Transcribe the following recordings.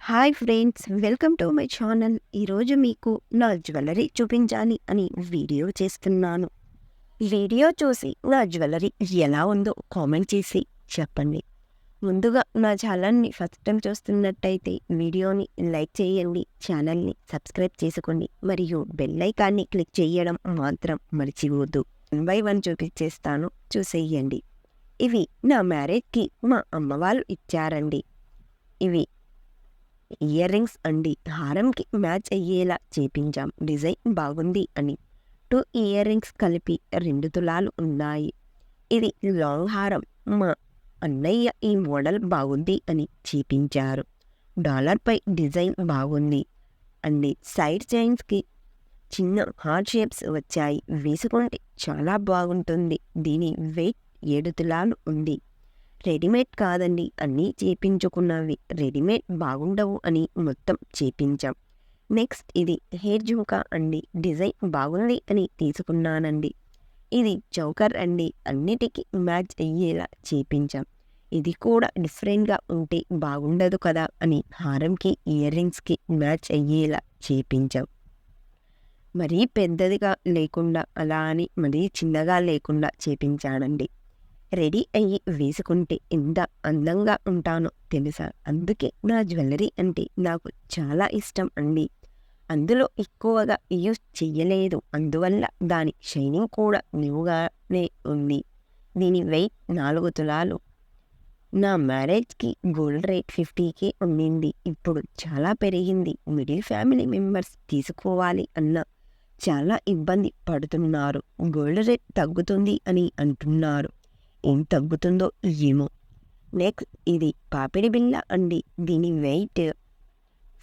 Hi friends, welcome to my channel. ఈరోజు మీకు నా జ్యువెలరీ చూపించాలి అని వీడియో చేస్తున్నాను. వీడియో చూసి నా జ్యువెలరీ ఎలా ఉందో కామెంట్ చేసి చెప్పండి. ముందుగా నా ఛానల్ని ఫస్ట్ టైం చూస్తున్నట్టయితే వీడియోని లైక్ చేయండి, ఛానల్ని సబ్స్క్రైబ్ చేసుకోండి మరియు బెల్ ఐకాన్ని క్లిక్ చేయడం మాత్రం మర్చిపోవద్దు. 1 బై 1 చూపించేస్తాను, చూసేయండి. ఇవి నా మ్యారేజ్కి మా అమ్మ వాళ్ళు ఇచ్చారండి. ఇవి ఇయర్ రింగ్స్ అండి. హారంకి మ్యాచ్ అయ్యేలా చేపించాం, డిజైన్ బాగుంది అని. 2 ఇయర్ రింగ్స్ కలిపి 2 తులాలు ఉన్నాయి. ఇది లాంగ్ హారం. మా అన్నయ్య ఈ మోడల్ బాగుంది అని చేపించారు. డాలర్పై డిజైన్ బాగుంది అండి. సైడ్ చైన్స్కి చిన్న హార్ట్ షేప్స్ వచ్చాయి. వేసుకుంటే చాలా బాగుంటుంది. దీని వెయిట్ 7 తులాలు ఉంది. రెడీమేడ్ కాదండి, అన్నీ చేపించుకున్నవి. రెడీమేడ్ బాగుండవు అని మొత్తం చేపించాం. నెక్స్ట్ ఇది హెయిర్ జుంకా అండి. డిజైన్ బాగుంది అని తీసుకున్నానండి. ఇది చౌకర్ అండి, అన్నిటికీ మ్యాచ్ అయ్యేలా చేపించాం. ఇది కూడా డిఫరెంట్గా ఉంటే బాగుండదు కదా అని హారంకి ఇయర్ రింగ్స్కి మ్యాచ్ అయ్యేలా చేపించాం. మరీ పెద్దదిగా లేకుండా, అలా అని మరీ చిన్నగా లేకుండా చేపించానండి. రెడీ అయ్యి వేసుకుంటే ఎంత అందంగా ఉంటానో తెలుసా. అందుకే నా జ్యువెలరీ అంటే నాకు చాలా ఇష్టం అండి. అందులో ఎక్కువగా యూజ్ చెయ్యలేదు, అందువల్ల దాని షైనింగ్ కూడా న్యూగానే ఉంది. దీని వెయిట్ 4 తులాలు. నా మ్యారేజ్కి గోల్డ్ రేట్ 50K ఉండింది. ఇప్పుడు చాలా పెరిగింది. మిడిల్ ఫ్యామిలీ మెంబర్స్ తీసుకోవాలి అన్న చాలా ఇబ్బంది పడుతున్నారు. గోల్డ్ రేట్ తగ్గుతుంది అని అంటున్నారు. ఏం తగ్గుతుందో ఏమో. నెక్స్ట్ ఇది పాపిడి బిళ్ళ అండి. దీని వెయిట్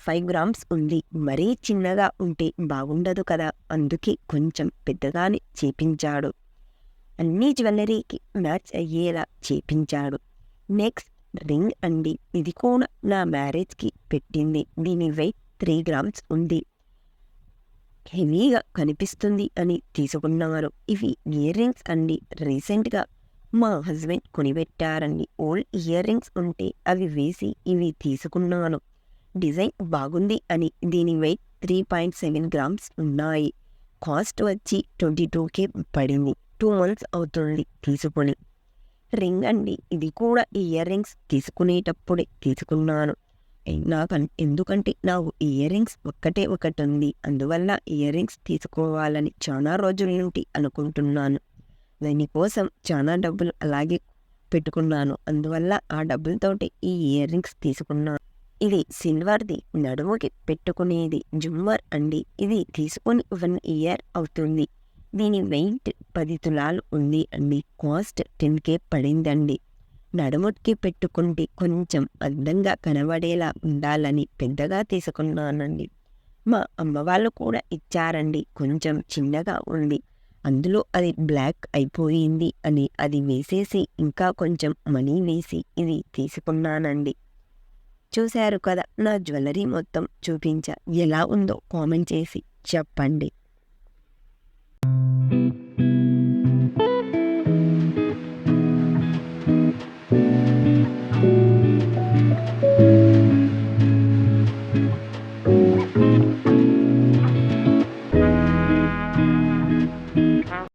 5 గ్రామ్స్ ఉంది. మరీ చిన్నగా ఉంటే బాగుండదు కదా, అందుకే కొంచెం పెద్దగానే చేపించాడు. అన్ని జ్యువెలరీకి మ్యాచ్ అయ్యేలా చేపించాడు. నెక్స్ట్ రింగ్ అండి. ఇది కూడా నా మ్యారేజ్కి పెట్టింది. దీని వెయిట్ 3 గ్రామ్స్ ఉంది. హెవీగా కనిపిస్తుంది అని తీసుకున్నారు. ఇవి ఇయర్ రింగ్స్ అండి. రీసెంట్గా మా హస్బెండ్ కొనిపెట్టారండి. ఓల్డ్ ఇయర్ రింగ్స్ ఉంటే అవి వేసి ఇవి తీసుకున్నాను. డిజైన్ బాగుంది అని. దీని వెయిట్ 3.7 గ్రామ్స్ ఉన్నాయి. కాస్ట్ వచ్చి 22K పడింది. 2 months అవుతుంది తీసుకుని. రింగ్ అండి. ఇది కూడా ఇయర్ రింగ్స్ తీసుకునేటప్పుడే తీసుకున్నాను. ఎందుకంటే నాకు ఇయర్ రింగ్స్ ఒకటి ఉంది. అందువల్ల ఇయర్ రింగ్స్ తీసుకోవాలని చాలా రోజుల నుండి అనుకుంటున్నాను. దానికోసం చాలా డబ్బులు అలాగే పెట్టుకున్నాను. అందువల్ల ఆ డబ్బులతోటి ఈ ఇయర్ రింగ్స్ తీసుకున్నాను. ఇది సిల్వర్ది, నడుముకి పెట్టుకునేది జుమ్మర్ అండి. ఇది తీసుకొని 1 year అవుతుంది. దీని వెయిట్ 10 తులాలు ఉంది అండి. కాస్ట్ 10K పడిందండి. నడుముకి పెట్టుకుంటే కొంచెం అందంగా కనబడేలా ఉండాలని పెద్దగా తీసుకున్నానండి. మా అమ్మ వాళ్ళు కూడా ఇచ్చారండి. కొంచెం చిన్నగా ఉంది. అందులో అది బ్లాక్ అయిపోయింది అని అది వేసేసి ఇంకా కొంచెం మనీ వేసి ఇది తీసుకున్నానండి. చూశారు కదా, నా జ్యువెలరీ మొత్తం చూపించా. ఎలా ఉందో కామెంట్ చేసి చెప్పండి.